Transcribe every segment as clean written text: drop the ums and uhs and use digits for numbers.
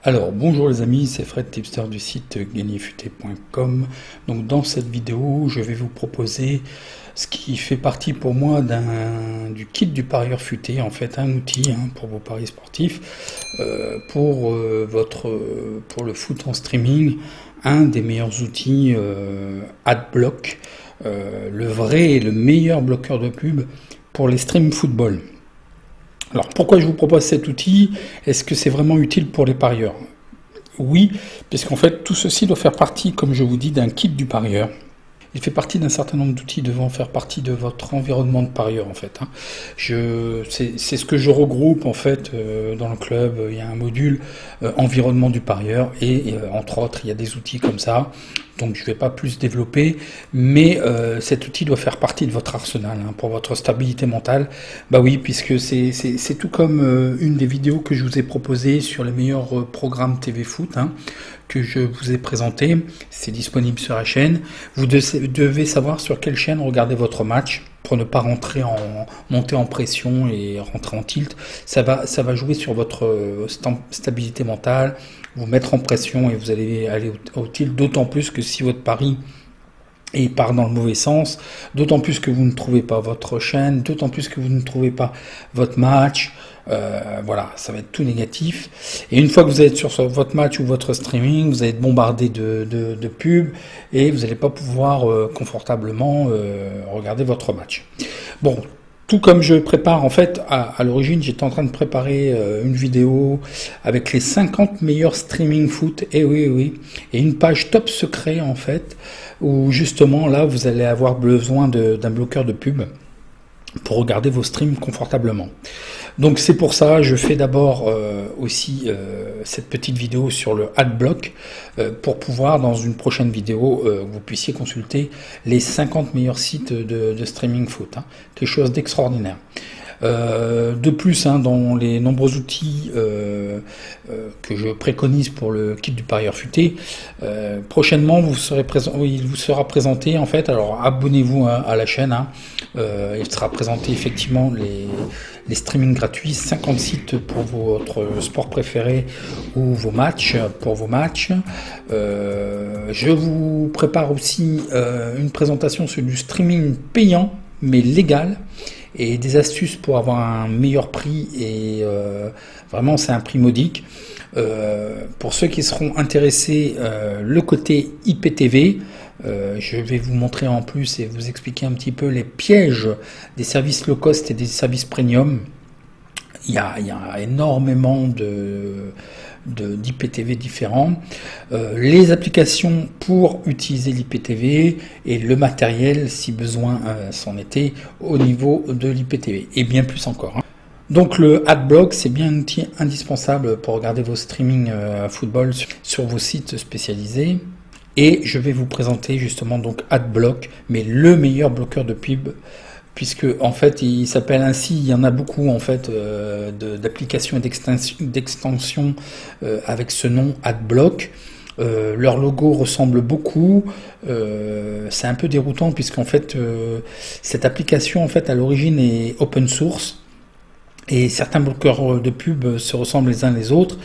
Alors, bonjour les amis, c'est Fred, tipster du site gagnerfuté.com. Donc dans cette vidéo, je vais vous proposer ce qui fait partie pour moi du kit du parieur futé, en fait un outil pour vos paris sportifs, pour le foot en streaming, un des meilleurs outils Adblock, le vrai et le meilleur bloqueur de pub pour les streams football. Alors pourquoi je vous propose cet outil? Est-ce que c'est vraiment utile pour les parieurs? Oui, puisqu'en fait tout ceci doit faire partie, comme je vous dis, d'un kit du parieur. Il fait partie d'un certain nombre d'outils devant faire partie de votre environnement de parieur en fait. C'est ce que je regroupe en fait dans le club. Il y a un module environnement du parieur et entre autres il y a des outils comme ça. Donc je ne vais pas plus développer, mais cet outil doit faire partie de votre arsenal pour votre stabilité mentale. Bah oui, puisque c'est tout comme une des vidéos que je vous ai proposées sur les meilleurs programmes TV Foot que je vous ai présenté. C'est disponible sur la chaîne. Vous devez savoir sur quelle chaîne regarder votre match pour ne pas monter en pression et rentrer en tilt. Ça va jouer sur votre stabilité mentale, vous mettre en pression et vous allez aller au tilt, d'autant plus que si votre pari part dans le mauvais sens, d'autant plus que vous ne trouvez pas votre chaîne, d'autant plus que vous ne trouvez pas votre match. Voilà, ça va être tout négatif. Et une fois que vous êtes sur votre match ou votre streaming, vous allez être bombardé de pubs et vous n'allez pas pouvoir confortablement regarder votre match. Bon, tout comme je prépare, en fait, à l'origine, j'étais en train de préparer une vidéo avec les 50 meilleurs streaming foot, et oui, et une page top secret, en fait, où justement, là, vous allez avoir besoin d'un bloqueur de pub pour regarder vos streams confortablement. Donc c'est pour ça, je fais d'abord aussi cette petite vidéo sur le Adblock pour pouvoir, dans une prochaine vidéo, vous puissiez consulter les 50 meilleurs sites de streaming foot. Quelque chose d'extraordinaire. De plus, dans les nombreux outils que je préconise pour le kit du parieur futé, prochainement il vous sera présenté en fait. Alors abonnez-vous à la chaîne. Il sera présenté effectivement les streamings gratuits, 50 sites pour votre sport préféré ou pour vos matchs. Je vous prépare aussi une présentation sur du streaming payant mais légal, et des astuces pour avoir un meilleur prix, et vraiment c'est un prix modique. Pour ceux qui seront intéressés, le côté IPTV, je vais vous montrer en plus et vous expliquer un petit peu les pièges des services low cost et des services premium. Il y a énormément d'IPTV différents, les applications pour utiliser l'IPTV et le matériel si besoin s'en était au niveau de l'IPTV, et bien plus encore. Donc le Adblock, c'est bien un outil indispensable pour regarder vos streamings football sur vos sites spécialisés. Et je vais vous présenter justement donc Adblock, mais le meilleur bloqueur de pub, puisque en fait il s'appelle ainsi. Il y en a beaucoup en fait d'applications et d'extensions avec ce nom Adblock. Leur logo ressemble beaucoup. C'est un peu déroutant puisqu'en fait cette application en fait à l'origine est open source. Et certains bloqueurs de pub se ressemblent les uns les autres,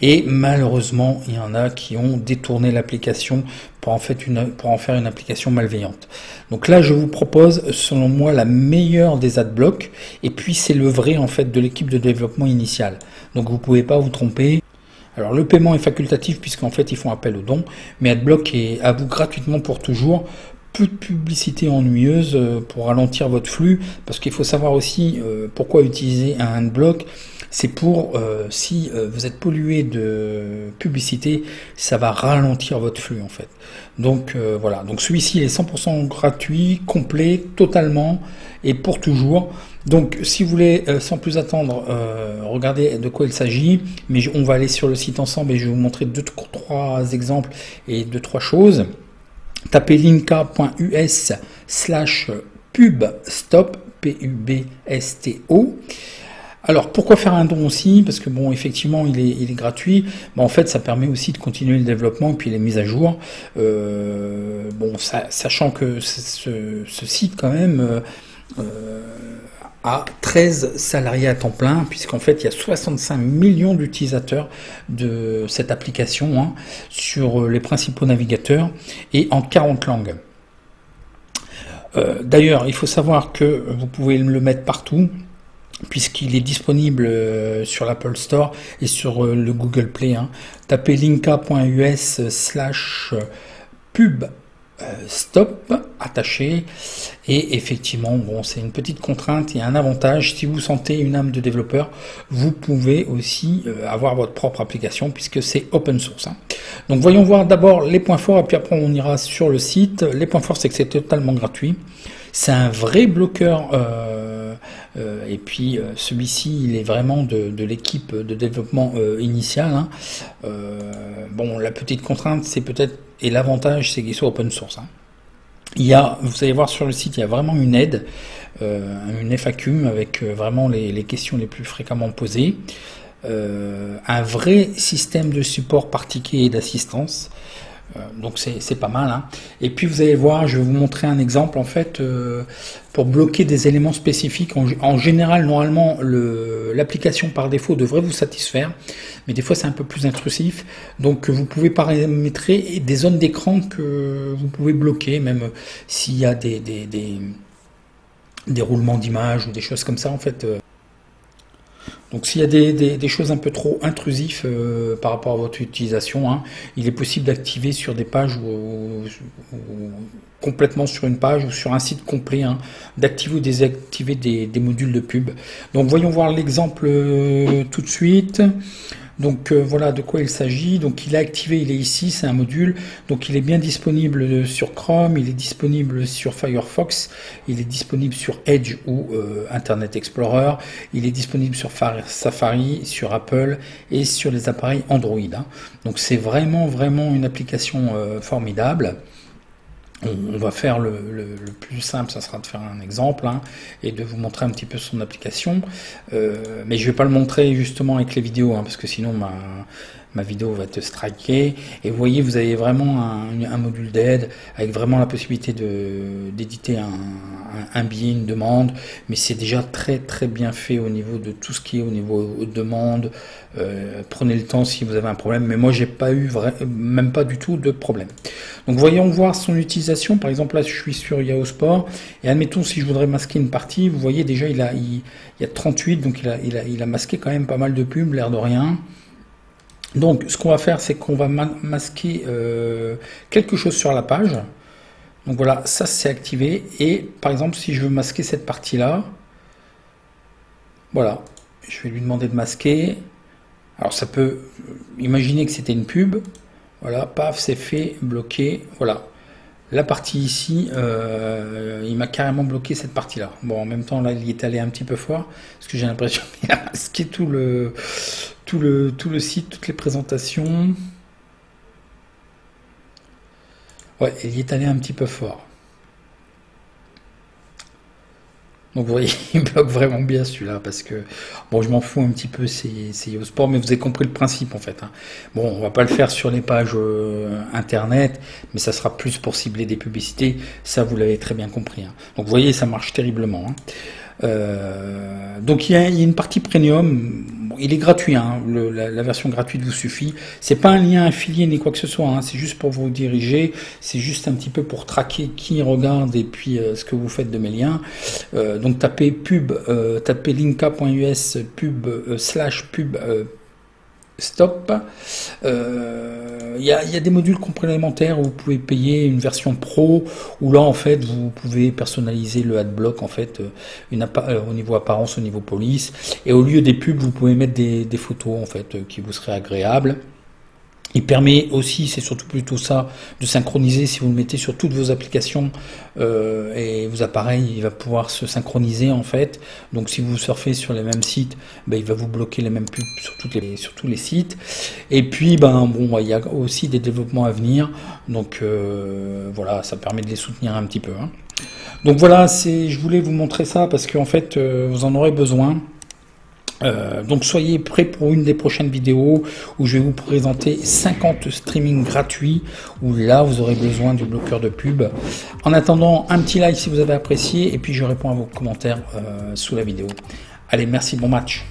et malheureusement il y en a qui ont détourné l'application pour en faire une application malveillante. Donc là je vous propose selon moi la meilleure des Adblock, et puis c'est le vrai en fait de l'équipe de développement initiale. Donc vous pouvez pas vous tromper. Alors le paiement est facultatif puisqu'en fait ils font appel aux dons, mais Adblock est à vous gratuitement pour toujours. Peu de publicité ennuyeuse pour ralentir votre flux, parce qu'il faut savoir aussi pourquoi utiliser un Adblock. C'est pour si vous êtes pollué de publicité, ça va ralentir votre flux en fait. Donc voilà, donc celui-ci est 100% gratuit, complet, totalement et pour toujours. Donc si vous voulez sans plus attendre regardez de quoi il s'agit, mais on va aller sur le site ensemble et je vais vous montrer 2-3 exemples et 2-3 choses. Tapez linka.us/pubstop, P-U-B-S-T-O. Alors pourquoi faire un don aussi? Parce que bon, effectivement il est gratuit, mais en fait ça permet aussi de continuer le développement et puis les mises à jour. Bon, sachant que ce site quand même à 13 salariés à temps plein, puisqu'en fait il y a 65 millions d'utilisateurs de cette application hein, sur les principaux navigateurs et en 40 langues. D'ailleurs, il faut savoir que vous pouvez le mettre partout, puisqu'il est disponible sur l'Apple Store et sur le Google Play. Hein. Tapez linka.us/pub stop attaché, et effectivement bon, c'est une petite contrainte et un avantage. Si vous sentez une âme de développeur, vous pouvez aussi avoir votre propre application puisque c'est open source hein. Donc voyons voir d'abord les points forts et puis après on ira sur le site. Les points forts, c'est que c'est totalement gratuit, c'est un vrai bloqueur et puis celui-ci il est vraiment de l'équipe de développement initiale hein. Bon, la petite contrainte c'est peut-être, et l'avantage c'est qu'il soit open source hein. Il y a, vous allez voir sur le site, il y a vraiment une aide, une FAQ avec vraiment les questions les plus fréquemment posées, un vrai système de support par ticket et d'assistance. Donc c'est pas mal hein. Et puis vous allez voir, je vais vous montrer un exemple en fait pour bloquer des éléments spécifiques. En général, normalement l'application par défaut devrait vous satisfaire, mais des fois c'est un peu plus intrusif, donc vous pouvez paramétrer des zones d'écran que vous pouvez bloquer, même s'il y a des roulements d'images ou des choses comme ça en fait. Donc s'il y a des choses un peu trop intrusives par rapport à votre utilisation, hein, il est possible d'activer sur des pages ou complètement sur une page ou sur un site complet, hein, d'activer ou désactiver des modules de pub. Donc voyons voir l'exemple tout de suite. Donc voilà de quoi il s'agit. Donc il est activé, il est ici, c'est un module. Donc il est bien disponible sur Chrome, il est disponible sur Firefox, il est disponible sur Edge ou Internet Explorer, il est disponible sur Safari, sur Apple et sur les appareils Android. Hein. Donc c'est vraiment une application formidable. On va faire le plus simple, ça sera de faire un exemple hein, et de vous montrer un petit peu son application. Mais je vais pas le montrer justement avec les vidéos, hein, parce que sinon ma vidéo va être strikée. Et vous voyez, vous avez vraiment un module d'aide avec vraiment la possibilité d'éditer un billet, une demande. Mais c'est déjà très bien fait au niveau de tout ce qui est au niveau demande. Prenez le temps si vous avez un problème. Mais moi, j'ai pas eu même pas du tout de problème. Donc voyons voir son utilisation. Par exemple, là, je suis sur Yahoo Sport. Et admettons, si je voudrais masquer une partie, vous voyez déjà, il y a 38. Donc il a masqué quand même pas mal de pubs, l'air de rien. Donc ce qu'on va faire, c'est qu'on va masquer quelque chose sur la page. Donc voilà, ça c'est activé. Et par exemple, si je veux masquer cette partie-là, voilà, je vais lui demander de masquer. Alors ça peut, imaginer que c'était une pub. Voilà, paf, c'est fait, bloqué. Voilà, la partie ici, il m'a carrément bloqué cette partie-là. Bon, en même temps, là, il est allé un petit peu fort, parce que j'ai l'impression qu'il a masqué tout le site, toutes les présentations. Ouais, il y est allé un petit peu fort. Donc vous voyez, il bloque vraiment bien celui-là, parce que, bon, je m'en fous un petit peu, c'est Yahoo Sport, mais vous avez compris le principe en fait. Hein. Bon, on va pas le faire sur les pages internet, mais ça sera plus pour cibler des publicités, ça vous l'avez très bien compris. Hein. Donc vous voyez, ça marche terriblement. Hein. Donc il y a une partie premium, bon, il est gratuit, hein, la version gratuite vous suffit, c'est pas un lien affilié ni quoi que ce soit, hein, c'est juste pour vous diriger, c'est juste un petit peu pour traquer qui regarde et puis ce que vous faites de mes liens. Donc tapez pub, tapez linka.us pub /pub stop. Il y a des modules complémentaires où vous pouvez payer une version pro, où là en fait vous pouvez personnaliser le adblock en fait au niveau apparence, au niveau police, et au lieu des pubs vous pouvez mettre des photos en fait qui vous seraient agréables. Il permet aussi, c'est surtout plutôt ça, de synchroniser. Si vous le mettez sur toutes vos applications et vos appareils, il va pouvoir se synchroniser en fait. Donc si vous surfez sur les mêmes sites, ben, il va vous bloquer les mêmes pubs sur tous les sites. Et puis bon, il y a aussi des développements à venir. Donc voilà, ça permet de les soutenir un petit peu. Hein. Donc voilà, je voulais vous montrer ça parce qu'en fait, vous en aurez besoin. Donc soyez prêts pour une des prochaines vidéos où je vais vous présenter 50 streamings gratuits où là vous aurez besoin du bloqueur de pub. En attendant, un petit like si vous avez apprécié et puis je réponds à vos commentaires sous la vidéo. Allez, merci, bon match.